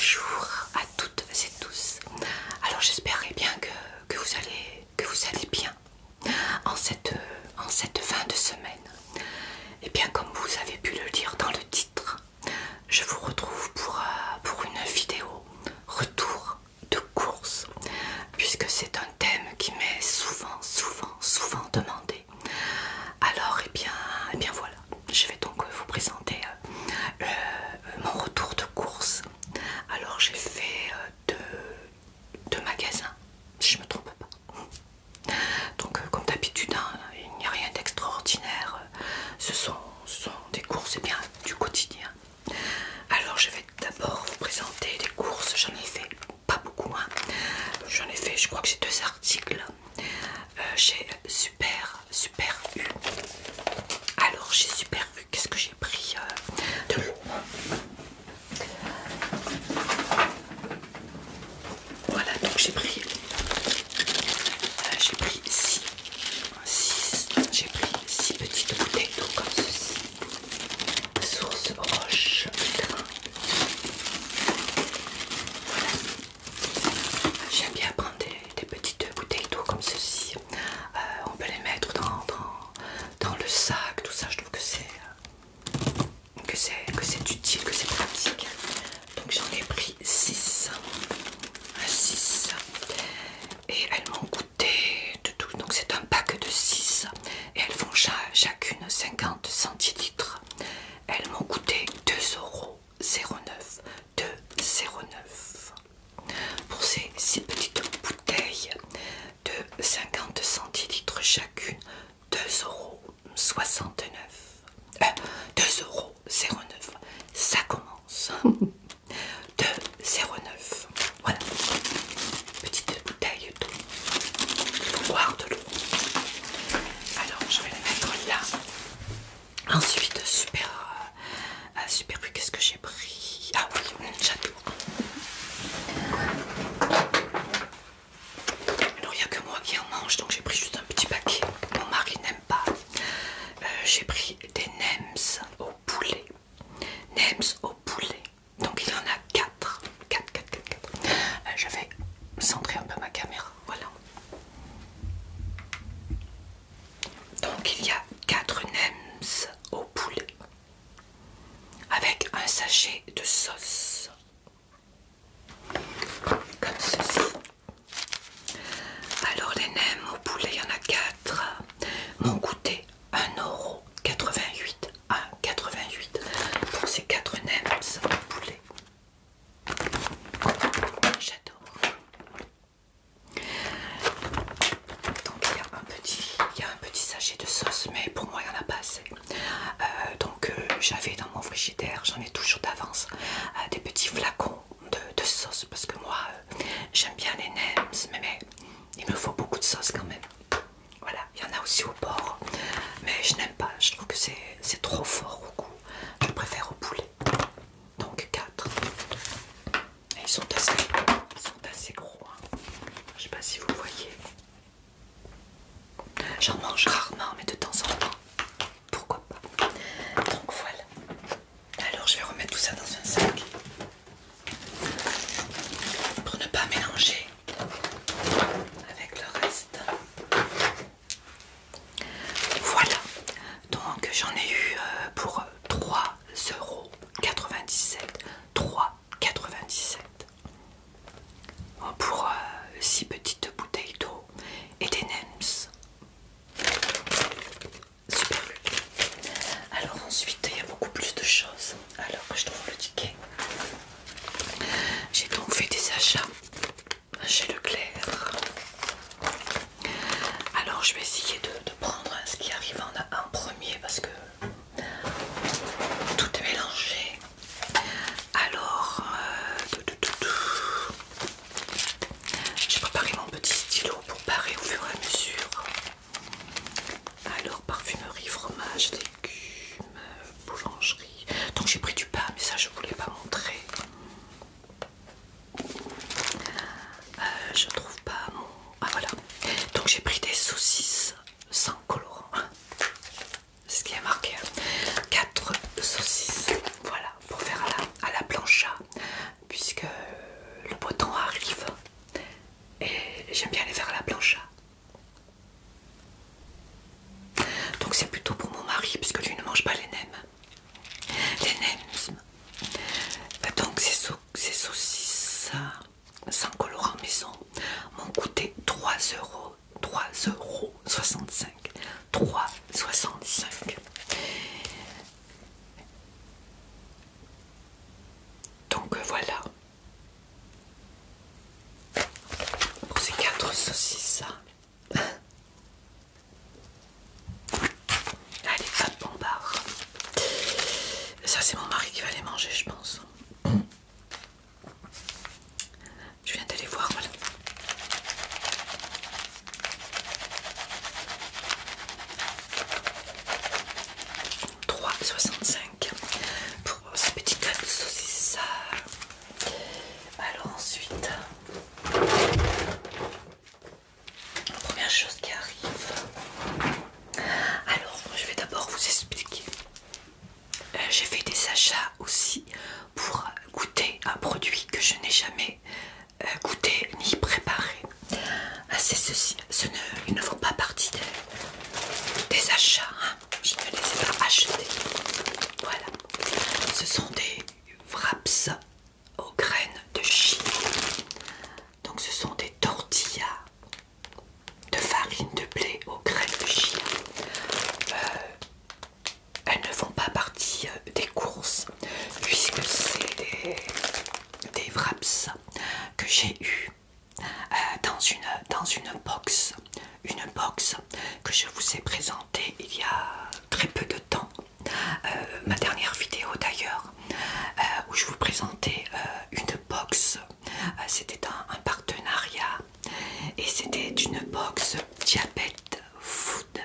Bonjour à toutes et tous. Alors j'espérais bien que vous allez bien en cette fin de semaine. Et bien comme vous avez pu le lire dans le titre, je vous retrouve pour une vidéo retour de course, puisque c'est un thème qui m'est souvent demandé. Alors eh bien voilà, je vais donc vous présenter mon retour de course. Alors j'ai fait deux magasins, si je me trompe pas. Donc comme d'habitude, hein, il n'y a rien d'extraordinaire. Ce sont des courses bien du quotidien. Alors je vais d'abord vous présenter les courses. J'en ai fait pas beaucoup, hein. J'en ai fait, je crois que j'ai 2 articles. J'ai Super U. Alors chez Super U, qu'est-ce que j'ai pris? De l'eau. Voilà, donc j'ai pris 6 petites bouteilles d'eau comme ceci. Source roche grain. Voilà. J'aime bien prendre des petites bouteilles d'eau comme ceci. On peut les mettre dans le sac, tout ça. Je trouve que c'est utile, que c'est pratique. Donc j'en ai pris 6. Et elles m'ont coûté de tout. Donc c'est un pack de 6 et elles font chacune 50 centilitres. Elles m'ont coûté 2,09 €. 2,09 € pour ces 6 petites bouteilles de 50 centilitres chacune. 2,69 €. 2,09 €. Ça commence. 2,09 €. Voilà. Petite bouteille d'eau. Il faut boire de l'eau. Alors je vais les mettre là. Ensuite, super U, qu'est-ce que j'ai pris? Ah oui, j'adore. Alors il n'y a que moi qui en mange, donc j'ai pris juste un petit paquet. Mon mari n'aime pas. J'ai pris des nems au poulet. Nems au poulet. Donc il y en a 4. 4. Je vais centrer un peu ma caméra. Voilà. Donc il y a 4 nems au poulet avec un sachet de sauce comme ceci. Alors les nems au poulet, il y en a 4, m'ont coûté 1,88 €. 1,88 € pour ces 4 nems au poulet. J'adore. Donc il y a un petit sachet de sauce, mais pour moi il n'y en a pas assez. Donc j'avais dans mon frigidaire, j'en ai toujours d'avance, des petits flacons de sauce, parce que moi j'aime bien les nems, mais il me faut beaucoup de sauce quand même. Voilà, il y en a aussi au bord, mais je n'aime pas, je trouve que c'est trop fort au goût. Je préfère au poulet. Donc 4. Et ils sont assez gros, hein. Je sais pas si vous voyez. J'en mange rarement, mais de temps en temps, pourquoi pas. Donc voilà. Alors je vais remettre tout ça dans un sac pour ne pas mélanger avec le reste. Voilà. Donc j'en ai eu pour 3,97 €. 3,97 € pour 6 petites bouteilles d'eau et des nems. Super. Alors ensuite il y a beaucoup plus de choses. Alors que je trouve le ticket. J'ai donc fait des achats chez Leclerc. Alors je vais essayer de prendre ce qui arrive en premier parce que tout est mélangé. Alors j'ai préparé mon petit stylo pour parer au fur et à mesure. Alors parfumerie, fromage, légumes, boulangerie. Donc j'ai pris du pain, mais ça je voulais pas montrer. beau temps arrive et j'aime bien les faire à la plancha. Donc c'est plutôt pour mon mari puisque lui ne mange pas les nems. Les nems. Donc ces saucisses sans colorant maison m'ont coûté 3 euros 65. 3,65. Donc voilà. Pour ces 4 saucisses. Allez, hop, on barre. Ça, c'est mon mari qui va les manger, je pense. Je viens d'aller voir, voilà. €3,65 pour ces petites saucisses. Alors ensuite, la première chose qui arrive. Alors, je vais d'abord vous expliquer. J'ai fait des achats aussi pour goûter un produit que je n'ai jamais goûté ni préparé. C'est ceci. Ils ne font pas partie des achats. Hein. Je ne les ai pas achetés. Voilà. Ce sont des wraps aux graines de chia. Donc ce sont des tortillas de farine de blé aux graines de chia. Elles ne font pas partie des courses puisque c'est des wraps que j'ai eu dans une box que je vous ai présentée il y a très peu de temps, ma dernière vidéo d'ailleurs, où je vous présentais une box. C'était un partenariat et c'était une box diabète food.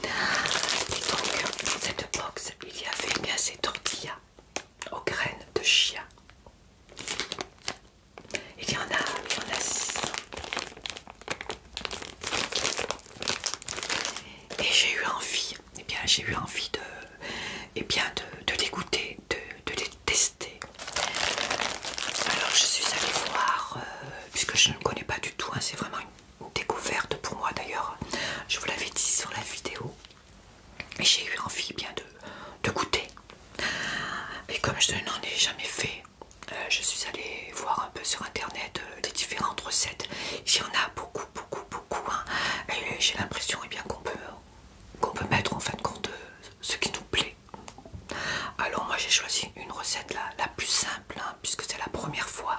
Et donc dans cette box il y avait bien ces tortillas aux graines de chia. Il y en a 6. Et j'ai eu envie de les goûter, de les tester. Alors je suis allée voir, puisque je ne connais pas du tout, hein, c'est vraiment une découverte pour moi d'ailleurs, je vous l'avais dit sur la vidéo. Et j'ai eu envie bien de goûter. Et comme je n'en ai jamais fait, je suis allée voir un peu sur internet les différentes recettes. Il y en a beaucoup. Hein. Et j'ai l'impression bien qu'on peut mettre en fin de compte ce qui nous plaît. Alors moi j'ai choisi une recette la plus simple, hein, puisque c'est la première fois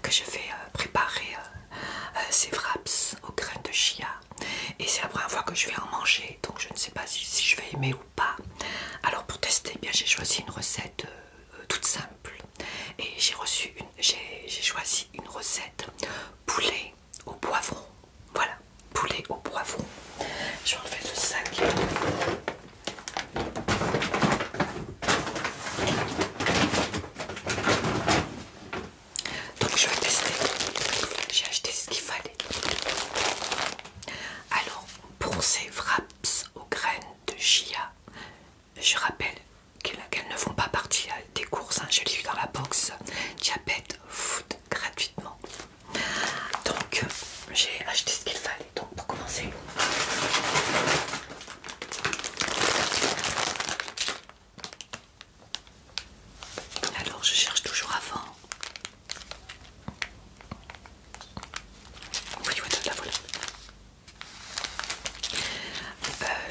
que je vais préparer ces wraps aux graines de chia. Et c'est la première fois que je vais en manger, donc je ne sais pas si je vais aimer ou pas. Alors pour tester, eh bien j'ai choisi une recette toute simple. Et j'ai choisi une recette poulet au poivron. Voilà, poulet au poivron. Je vais enlever le sac. Donc je vais tester. J'ai acheté ce qu'il fallait. Alors pour ces wraps aux graines de chia, je rappelle qu'elles ne font pas partie des courses, hein. Je l'ai eu dans la box Diabète Food gratuitement. Donc j'ai acheté ce qu'il fallait. Donc pour commencer, alors je cherche toujours avant. Oui, voilà.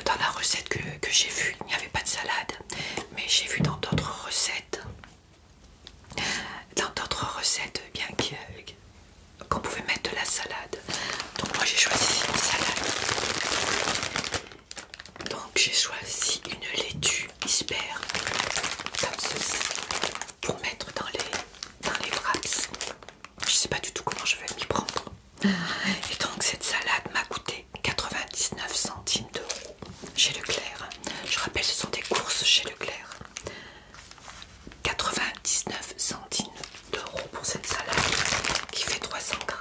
Dans la recette que j'ai vue, il n'y avait pas de salade, mais j'ai vu dans d'autres recettes, bien qu'on pouvait mettre de la salade. Donc moi j'ai choisi une salade. Donc j'ai choisi une laitue iceberg, comme ceci, pour mettre dans les wraps. Je sais pas du tout comment je vais m'y prendre. Et donc cette salade m'a coûté 99 centimes d'euros chez Leclerc. Je rappelle, ce sont des courses chez Leclerc. 99 centimes d'euros pour cette salade qui fait 300 grammes.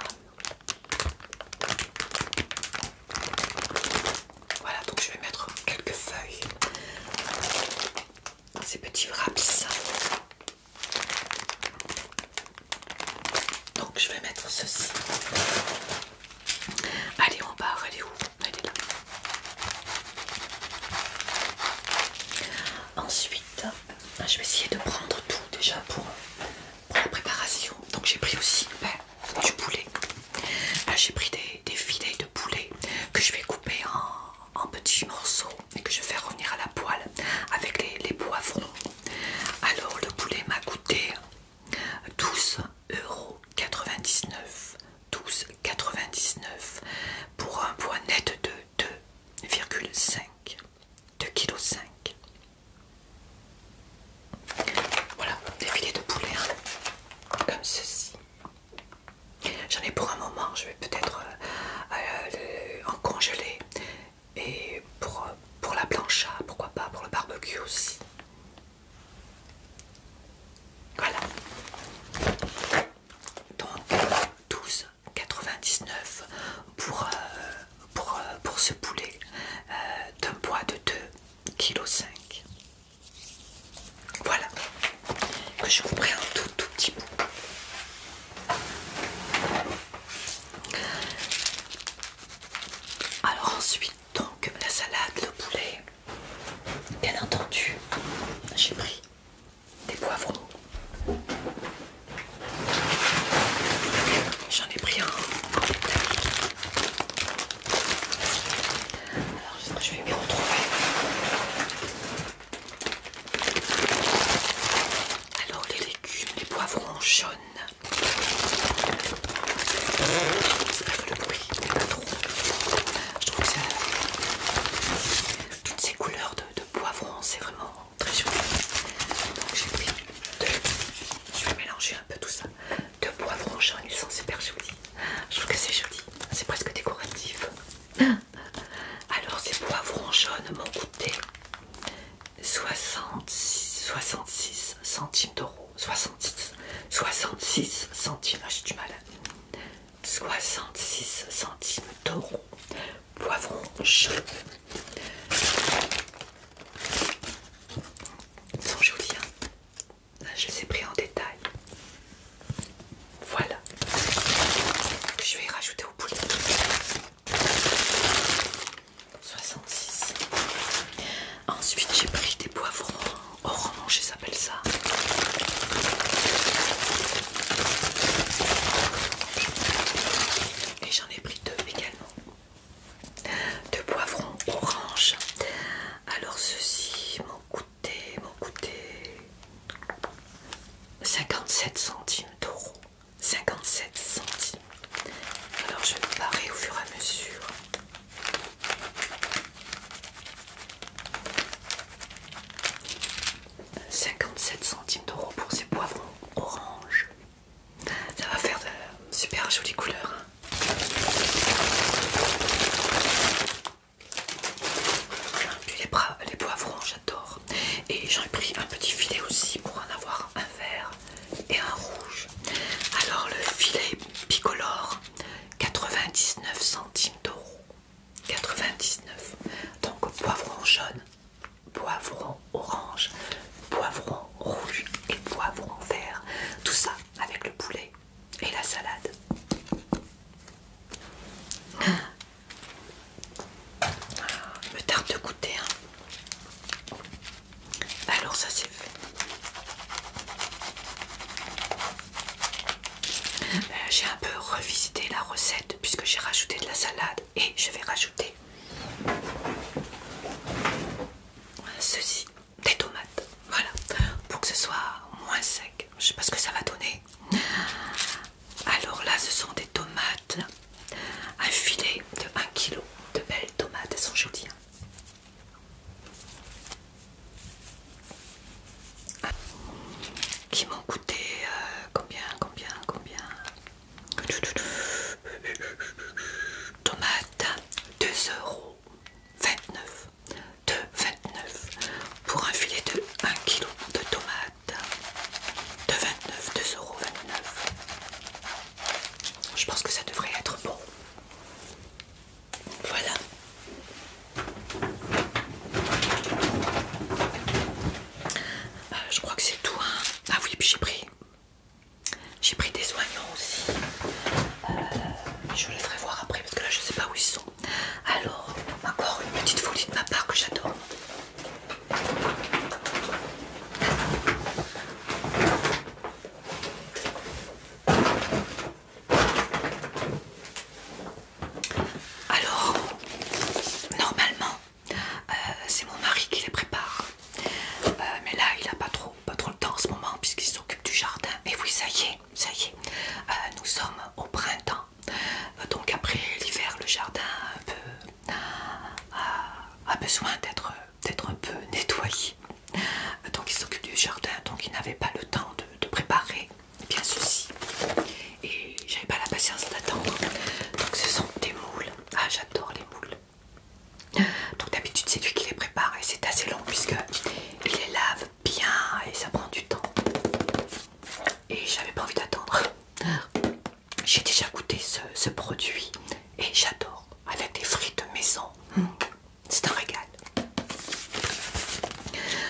Voilà, donc je vais mettre quelques feuilles. Ces petits wraps. ceci. Allez, on part, elle est où? Elle est là. Ensuite, je vais essayer de prendre tout déjà pour la préparation. Donc j'ai pris aussi du poulet. J'ai pris des filets de poulet que je vais couper en petits morceaux et que je vais faire revenir à la poêle avec les poivrons. Alors le poulet m'a coûté 12,99 €. 12,99 € pour un poids net de 2,5 kg. Voilà, des filets de poulet comme ceci. J'en ai pour un moment, je vais peut-être en congeler. Et pour la plancha, pourquoi pas, pour le barbecue aussi. Voilà. Donc 12,99 € pour ce poulet d'un poids de 2,5 kg. Voilà. Que je couperai un tout petit bout. Alors ensuite, donc la salade, le poulet, bien entendu, j'ai pris des poivrons. J'en ai pris un en détail. Alors j'espère que je vais m'y retrouver. Alors les légumes, les poivrons jaunes. J'espère que le bruit n'est pas trop. Je trouve que ça, toutes ces couleurs de poivrons, c'est vraiment très joli. Donc j'ai pris deux. Je vais mélanger un peu tout ça. Deux poivrons jaunes, ils sont super jolis. Je trouve que c'est joli. C'est presque décoratif. Alors ces poivrons jaunes m'ont coûté 66 centimes d'euros. 66 centimes, j'ai du mal. 66 centimes d'euros. Poivrons jaunes. Ils sont jolis, hein. Je les ai pris en détail. Voilà. Je vais rajouter au poulet. 66. Ensuite, j'ai pris des poivrons orange, ils appellent ça. Et j'en ai pris deux également. Deux poivrons orange. Alors ceux-ci m'ont coûté 57 centimes d'euros. 57 centimes. Alors je vais parer au fur et à mesure. « 57 centimes d'euros pour ces poivrons orange. Ça va faire de super jolies couleurs. Hein. Puis les poivrons, j'adore. Et j'en ai pris un petit filet aussi pour en avoir un vert et un rouge. Alors le filet bicolore, 99 centimes d'euros. 99. Donc poivron jaune, poivron orange, poivron rouge et poivron vert. Tout ça avec le poulet et la salade. Il me tarde de goûter. Hein. Alors ça c'est fait. J'ai un peu revisité la recette puisque j'ai rajouté de la salade et je vais rajouter ceci, des tomates, voilà, pour que ce soit moins sec. Je sais pas ce que ça va donner. Alors là ce sont des tomates, un filet de 1 kg de belles tomates, elles sont jolies. Qui m'ont coûté combien tomates 2,29 €. Pour un filet de 1 kg de tomates de 29 ça y est, ça y est. Nous sommes au printemps. Donc après l'hiver, le jardin a besoin d'être un peu nettoyé. Donc il s'occupe du jardin, donc il n'avait pas le temps de préparer bien ceci. Et j'avais pas la patience d'attendre. Donc ce sont des moules. Ah, j'adore les moules. Donc d'habitude c'est lui qui les prépare et c'est assez long puisque il les lave bien et ça prend du temps. Et j'avais pas envie d'attendre. J'ai déjà goûté ce produit et j'adore. Avec des frites maison, c'est un régal.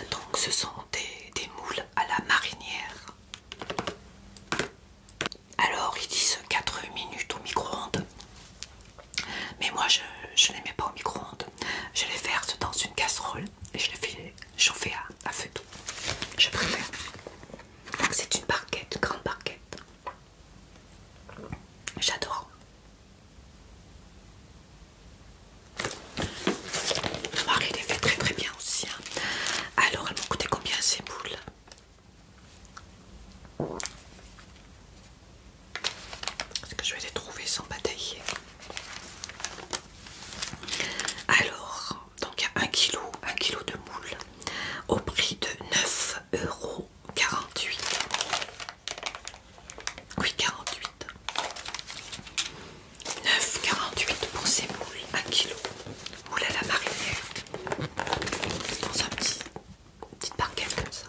Donc ce sont des moules à la marinière. Alors ils disent 4 minutes au micro-ondes. Mais moi je ne les mets pas au micro-ondes. Je les verse dans une casserole et je les fais chauffer à feu doux. Je préfère. C'est une barquette, grande barquette. J'adore. Mon mari les fait très très bien aussi. Alors elles m'ont coûté combien ces moules? Est-ce que je vais les trouver sans batailler? Alors, donc il y a 1 kg de moules au prix de 9,48 €. Oui, 48. 9,48 pour ces moules, 1 kg. Moules à la marinière. Dans un petite barquette comme ça.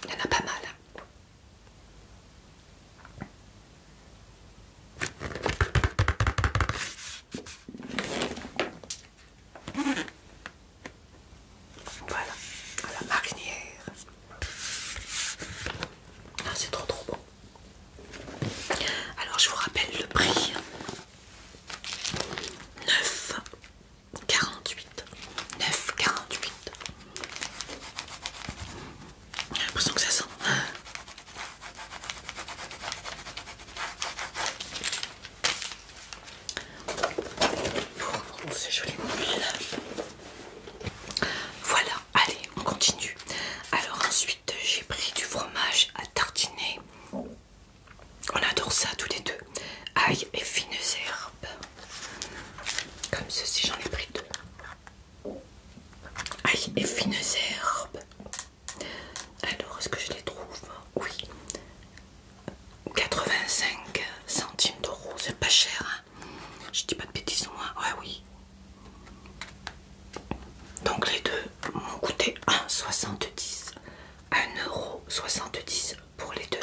Il y en a pas mal. Voilà, à la marinière. Ah, c'est trop bon. Alors je vous rappelle le prix. 9,48. 9,48. J'ai l'impression que ça sent. Pour ces jolies moules. Voilà, allez, on continue. Alors ensuite, j'ai pris du fromage à tartiner. On adore ça tous les deux. Ail et fines herbes. Comme ceci, j'en ai pris 2. Ail et fines herbes. Alors, est-ce que je les trouve? Oui. 85 centimes d'euros, c'est pas cher, hein? Je dis pas de bêtises moi. Ouais, oui. Donc les deux m'ont coûté 1,70 €. 1,70 € pour les deux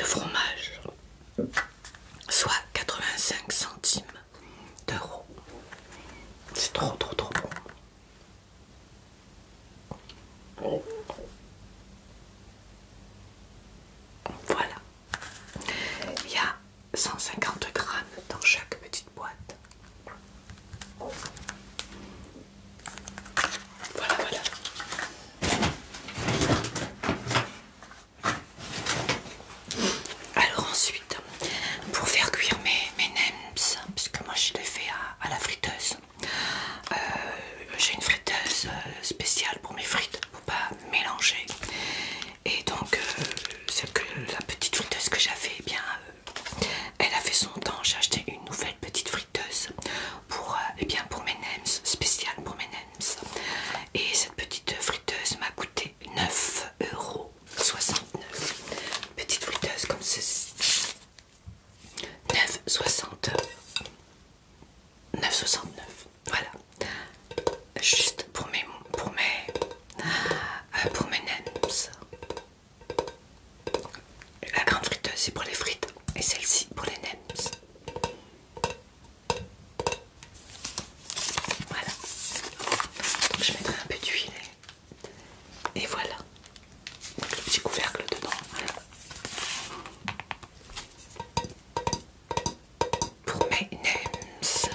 fromages. Soit 85 centimes d'euros. C'est trop bon. Voilà. Il y a 150 grammes dans chaque petite boîte. Voilà. Alors ensuite, pour faire cuire mes nems, puisque moi je les fais à la friteuse, j'ai une friteuse spéciale pour mes frites, pour pas mélanger. Et donc, la petite friteuse que j'avais, eh bien, elle a fait son temps. J'ai acheté une nouvelle petite friteuse pour mes nems, spéciale pour mes nems. Et cette petite friteuse m'a coûté 9,69 €. Petite friteuse comme ceci. 9,69 €. Voilà. Juste pour mes nems. La grande friteuse c'est pour les frites et celle-ci pour les nems. Voilà. Donc je mettrai un peu d'huile et voilà. Donc le petit couvercle dedans. Voilà. Pour mes nems.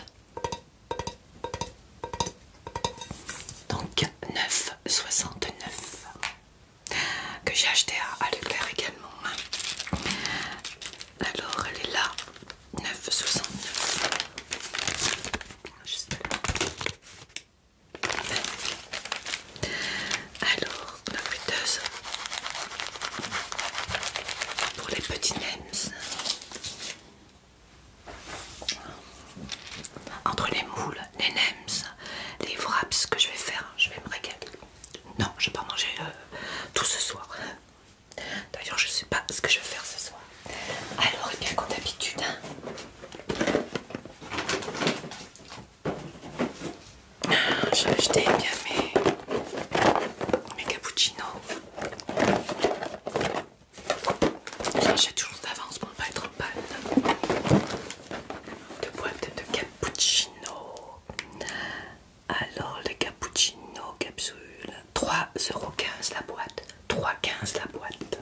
Donc 9,69 € que j'ai acheté à Leclerc également. Alors elle est là, petits nems. Entre les moules, les nems, les wraps que je vais faire, je vais me régaler. Non, je vais pas manger tout ce soir. D'ailleurs, je sais pas ce que je vais faire ce soir. Alors, et bien comme d'habitude, hein, j'ai acheté bien mes cappuccinos. J'achète toujours d'avance pour ne pas être en panne. De boîtes de cappuccino. Alors, les cappuccinos capsules, 3,15 € la boîte. 3,15 € la boîte.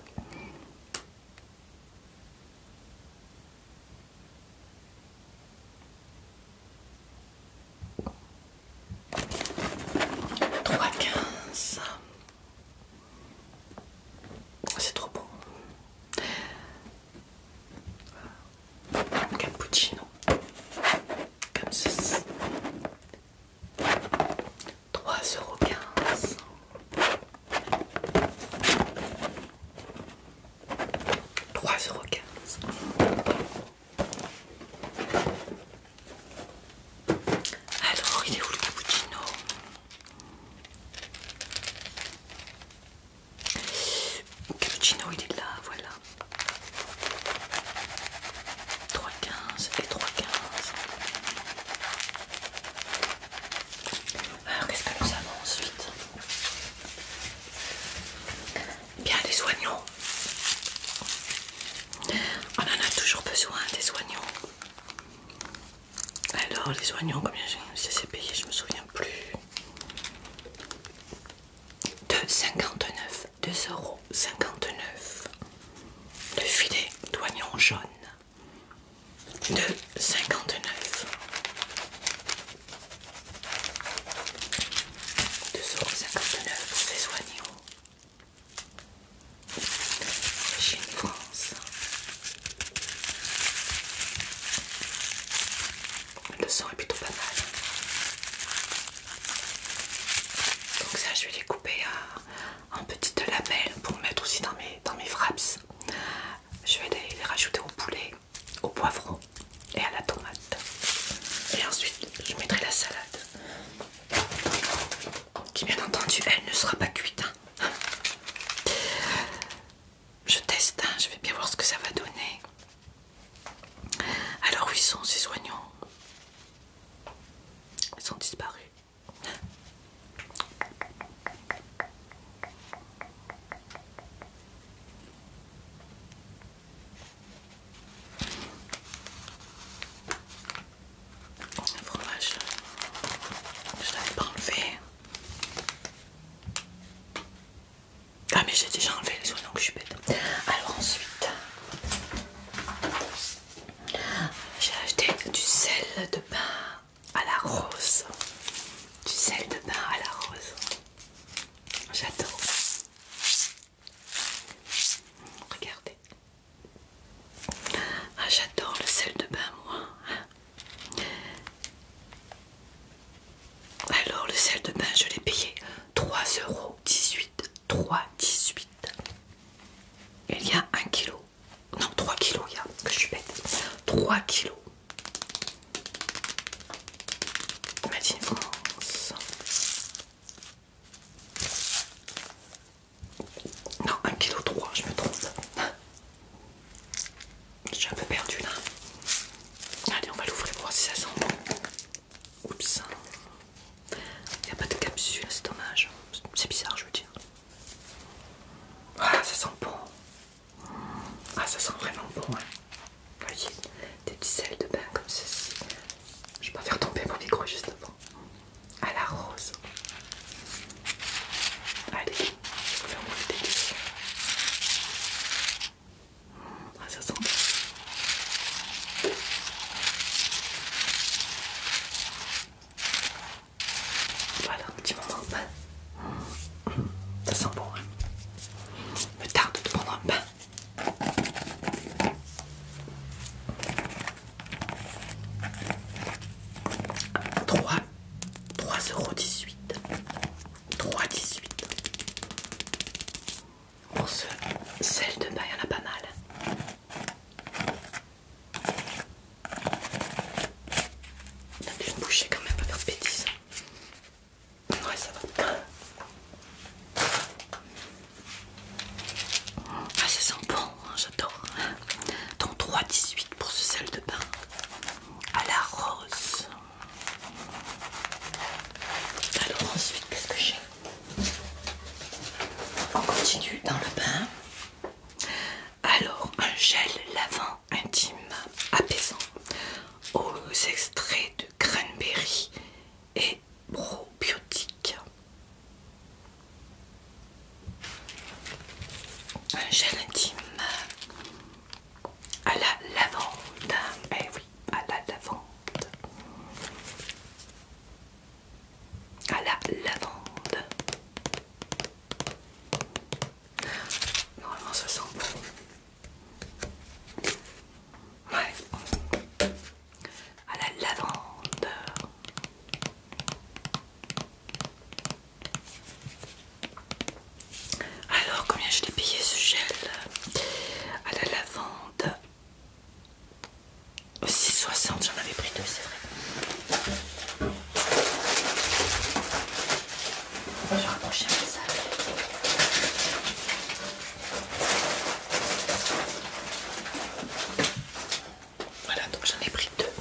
C'est trop bon. Cappuccino. Comme ceci. 3,15 €. 3,15 €. Alors, il est où le cappuccino? Le cappuccino, il est là, voilà. 3,15 € et 3,15 €. Alors, qu'est-ce que nous avons ensuite? Bien, les oignons. On en a toujours besoin des oignons. Alors, les oignons, combien j'ai payé, je me souviens plus. 2,59 €. 2,59 €. Le filet d'oignon jaune. 2,59 €. 2,59 € pour ces oignons. Chez une France. Le sang est plutôt pas mal. Donc ça, je vais les couper en petites lamelles pour mettre aussi dans mes wraps. Je vais les rajouter au poulet, au poivron et à la tomate. Et ensuite, je mettrai la salade. Qui, bien entendu, elle ne sera pas cuite. Je teste, je vais bien voir ce que ça va donner. Alors, où ils sont ces oignons? Ils sont disparus. Le fromage, je l'avais pas enlevé. Ah, mais j'ai déjà enlevé les oignons, que je suis bête. Alors ensuite, j'ai acheté du sel de bain à la rose. Du sel de bain à la rose. J'adore. Regardez. Ah, j'adore le sel de bain, moi. Alors, le sel de bain, je l'ai payé 3,18 €. 3,18 €. Il y a 1 kg. Non, 3 kilos, il y a. Que je suis bête. 3 kilos. Made in France. Non, 1,3 kg, je me trompe. Je suis un peu perdue là. Allez, on va l'ouvrir pour voir si ça sent bon. Oups. Il n'y a pas de capsule, c'est dommage. C'est bizarre, je veux dire. Ah, ça sent bon. Ah, ça sent vraiment bon. Hein. Vous voyez, des petits sels de bain comme ceci. Je vais pas faire tomber mon micro juste avant. À la rose. Allez, je vais vous faire mon délice. Ah, ça sent bon. Voilà, un petit moment de bain. Ça sent bon, hein. Me tarde de prendre un bain. lavant intime apaisant aux extraits de cranberry et probiotiques. Un gel intime à la lavande. Eh oui, à la lavande. À la lavande. Normalement ça sent bon. Ouais. À la lavande. Alors combien je l'ai payé ce gel à la lavande? 6,60, j'en avais pris deux, c'est vrai. Je vais rapprocher un peu ça. Voilà, donc j'en ai pris deux.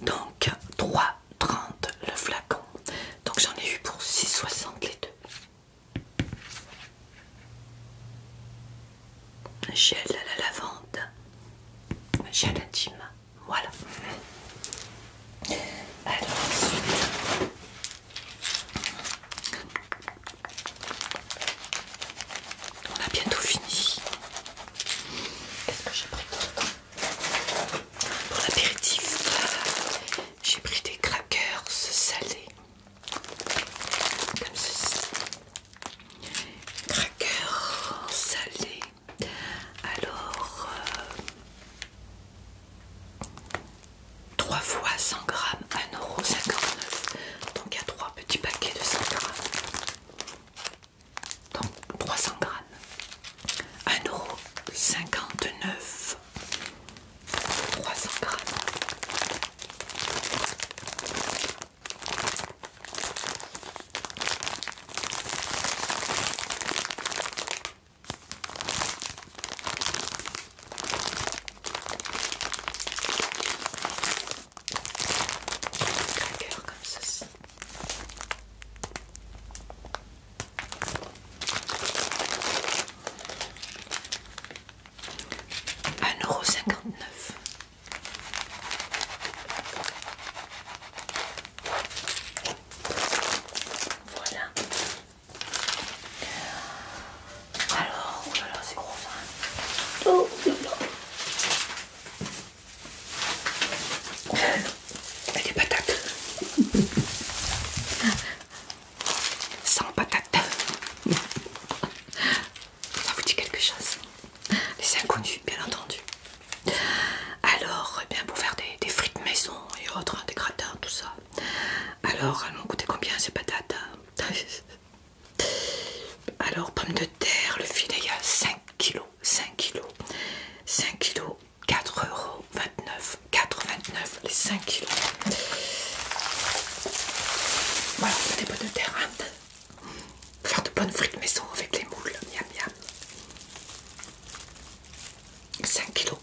Donc 3,30 le flacon. Donc j'en ai eu pour 6,60 les deux. Un gel à la lavande. Un gel intime. Voilà. Alors ensuite, on a bientôt fini. Qu'est-ce que j'ai pris d'autre? Pour l'apéritif, j'ai pris des crackers salés. Comme ceci. Crackers salés. Alors, 3 fois 100 grammes, 1,59 €. Donc il y a 3 petits paquets de 100 grammes. Donc 300 grammes. 1,59 €. 300 grammes. Craqueurs comme ceci. 1,59 €. Voilà. Alors, oh là là, c'est gros ça. Oh là là. Et des patates. Sans patates. Ça vous dit quelque chose? Les inconnus, bien entendu. Alors, eh bien, pour faire des frites maison et autres, hein, des gratins, tout ça. Alors, elles m'ont coûté combien ces patates? Alors, pommes de terre, le filet, il y a 5 kilos. 5 kilos. 5 kilos, 4,29 €. 4,29 € les 5 kilos. Voilà, des pommes de terre. Hein. Faire de bonnes frites maison avec les moules. Miam miam. 5 kilos.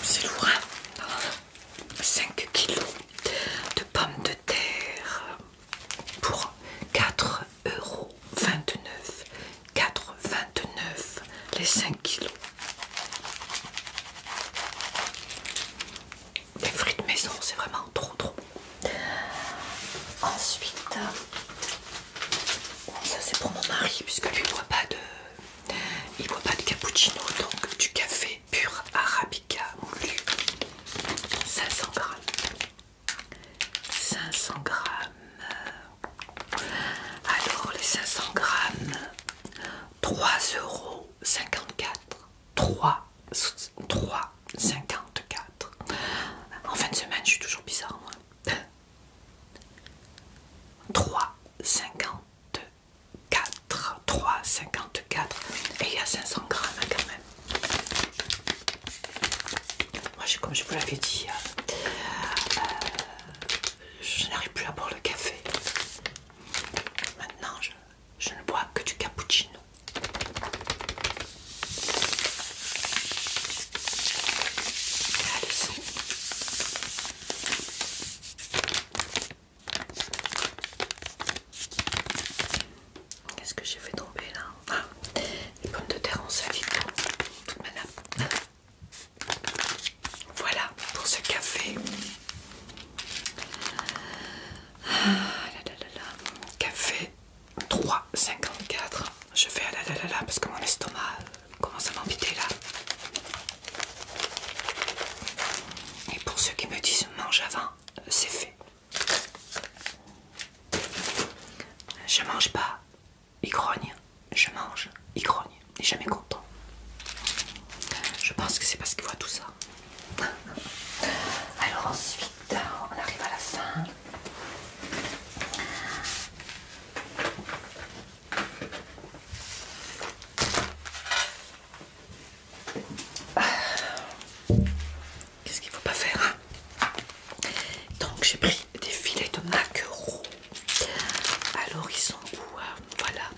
C'est lourd, hein. 5 kilos de pommes de terre pour 4,29 €. 4,29 € les 5 kilos. Les frites maison, c'est vraiment trop trop bon. Ensuite, ça c'est pour mon mari puisque lui il boit pas de cappuccino, donc du café pur arabica moulu. 500 grammes. 500 grammes. Alors les 500 grammes, 3,54 €. 3,54 €. En fin de semaine, je suis toujours bizarre, moi. 3,54 3,54 et il y a 500 grammes quand même. Moi, comme je vous l'avais dit, je n'arrive plus à boire le café. Maintenant, je ne bois que du cappuccino. Allez-y. j'ai fait tomber là? Ah, les pommes de terre ont sali toute ma nappe. Voilà pour ce café. Ah, là, là, là, là. Café 3,54. Je fais ah là là là là parce que mon estomac commence à m'embêter là. Et pour ceux qui me disent mange avant, c'est fait. Je mange pas, il grogne. Je mange, il grogne. Il n'est jamais content. Je pense que c'est parce qu'il voit tout ça. Alors ensuite, on arrive à la fin. Qu'est-ce qu'il ne faut pas faire, hein? Donc j'ai pris des filets de maquereau. Alors ils sont où? Voilà.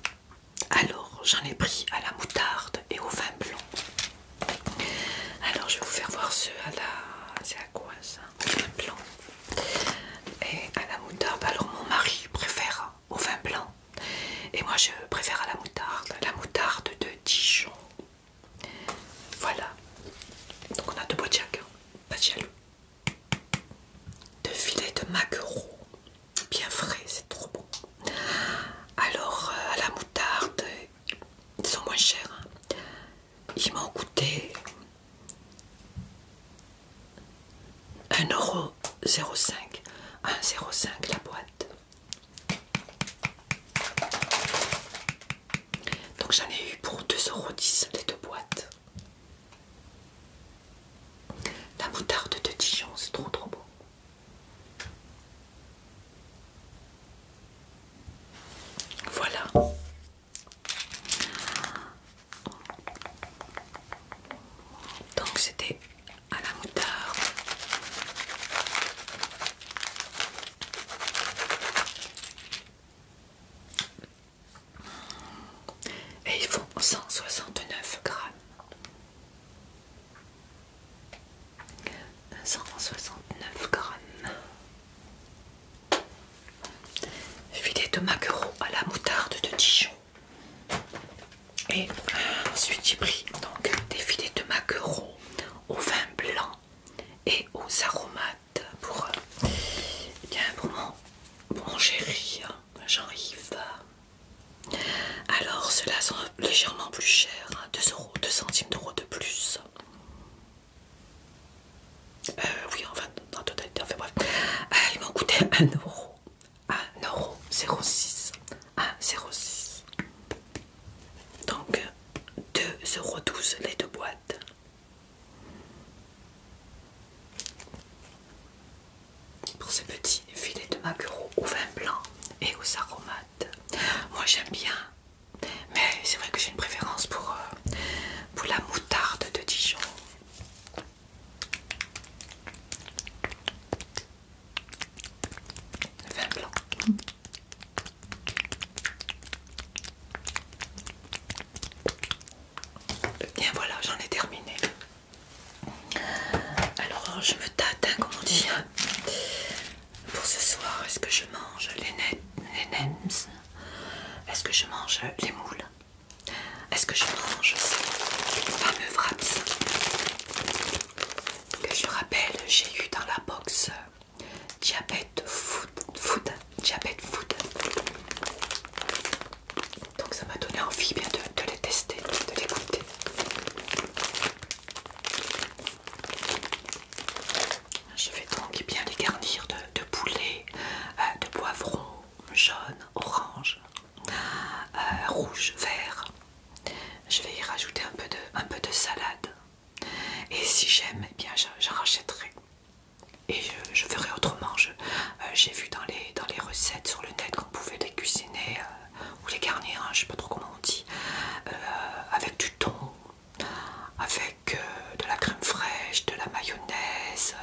Alors j'en ai pris à la moutarde et au vin blanc. Alors je vais vous faire voir ceux à la... C'est à quoi ça? Au vin blanc. Et à la moutarde. Alors mon mari préfère au vin blanc. Et moi je préfère à la moutarde. La moutarde de Dijon. Voilà. Donc on a deux boîtes chacun. Pas de jaloux. Deux filets de maquereau. Bien frais, c'est trop bon. Alors à la moutarde, ils sont moins chers. Hein. Ils m'ont coûté 1,05 €. 1,05 € la boîte. Donc j'en ai eu pour 2,10 € les deux boîtes. La moutarde de Dijon, c'est trop trop bon. Voilà. Donc c'était à la moutarde. Et ils font 169 grammes. 169 grammes. Filet de maquereau à la moutarde de Dijon. Et ensuite j'ai pris donc des filets de maquereau au vin blanc et aux aromates pour, pour mon chéri Jean-Yves. Alors ceux-là sont légèrement plus chers, hein, 2 €, 2 centimes d'euros de plus. Oui, enfin, en totalité, enfin bref. Ils m'ont coûté 1 €. 1,06 €. 1,06 €. Donc 2,12 € les deux boîtes. Pour ces petits filets de maquereau au vin blanc et aux aromates. Moi j'aime bien, mais c'est vrai que j'ai une préférence pour la moutarde de Dijon. Le vin blanc. Bien voilà, j'en ai terminé. Alors je me tâte, hein, comme on dit. Pour ce soir, est-ce que je mange les nems? Est-ce que je mange les moules? Est-ce que je mange ces fameux wraps que je rappelle, j'ai eu dans la box diabète food. Donc ça m'a donné envie bien de les tester, de les goûter. Je vais donc bien les garnir de poulet, de poivron jaune, orange, rouge, vert. Je vais y rajouter un peu de salade. Et si j'aime, eh bien j'en rachèterai. Et je ferai autrement. J'ai vu dans les recettes sur le net qu'on pouvait les cuisiner ou les garnir, hein, je sais pas trop comment on dit, avec du thon, avec de la crème fraîche, de la mayonnaise,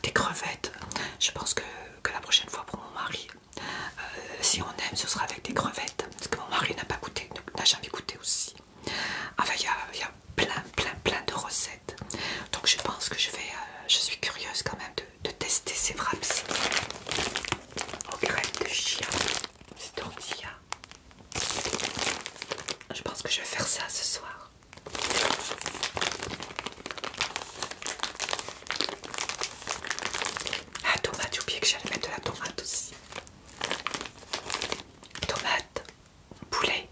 des crevettes. Je pense que la prochaine fois pour mon mari, si on aime, ce sera avec des crevettes, parce que mon mari n'a jamais goûté aussi. Enfin, il y a plein de recettes. Donc je pense que je suis curieuse quand même de tester ces wraps aux graines de chia, ces tortillas. que je vais faire ça ce soir. Ah, tomate, j'ai oublié que j'allais mettre de la tomate aussi. Tomate, poulet,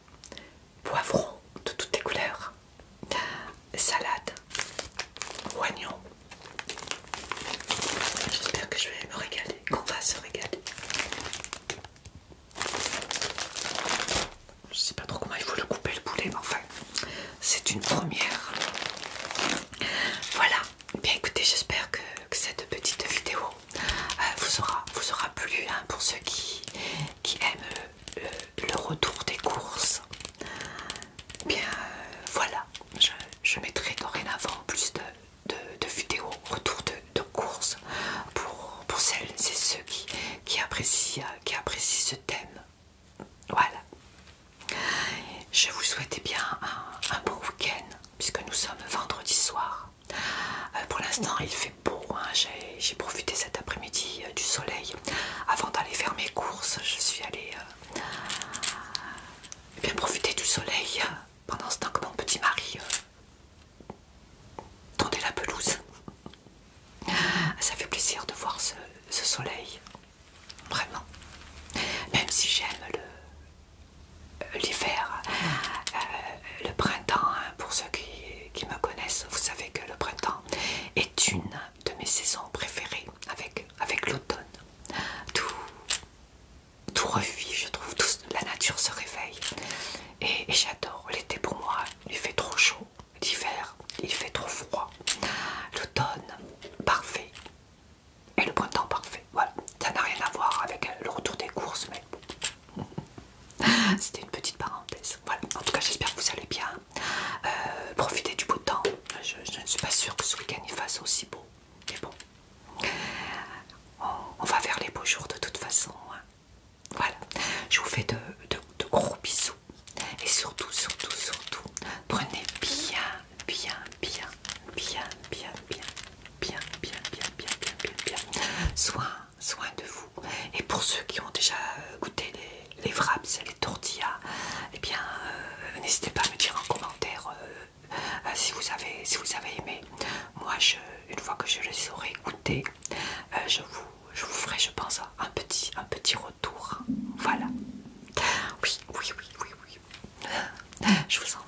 poivron de toutes les couleurs, salade, oignons. J'espère que je vais me régaler, qu'on va se régaler. Je sais pas trop comment il faut le couper le poulet, mais enfin, c'est une première. Voilà. Bien écoutez, j'espère que cette petite vidéo vous aura plu, hein, pour ceux qui aiment le retour des courses. Bien voilà, je mettrai dorénavant plus de vidéos retour de courses pour celles et ceux qui apprécient ce thème. Voilà. Je vous souhaite bien un bon week-end puisque nous sommes vendredi soir. Pour l'instant il fait beau, hein. J'ai profité cet après-midi du soleil avant d'aller faire mes courses. Je suis allée bien profiter du soleil pendant ce temps que mon petit mari tondait la pelouse. Ça fait plaisir de voir ce soleil, vraiment. Même si j'aime l'hiver, le printemps, hein, pour ceux qui me connaissent, vous savez que le printemps est une de mes saisons préférées avec l'automne. Tout revit, je trouve, la nature se réveille et j'adore. L'été pour moi, il fait trop chaud, l'hiver, il fait trop froid, l'automne, parfait, et le printemps, parfait. Voilà, ça n'a rien à voir avec le retour des courses, mais bon. C'était une petite parenthèse. Voilà. En tout cas, j'espère que vous allez bien. Profitez du beau temps. Je ne suis pas sûre que ce week-end il fasse aussi beau. Mais bon, on va vers les beaux jours de toute façon, hein. Voilà. Je vous fais de gros bisous. Et surtout, prenez bien soin de vous. Et pour ceux qui ont déjà goûté les wraps, les tortillas, eh bien, n'hésitez pas à me dire en commentaire si vous avez aimé. Moi, une fois que je les aurai goûtés, je vous ferai, je pense, un petit retour. Voilà. Oui. Je vous en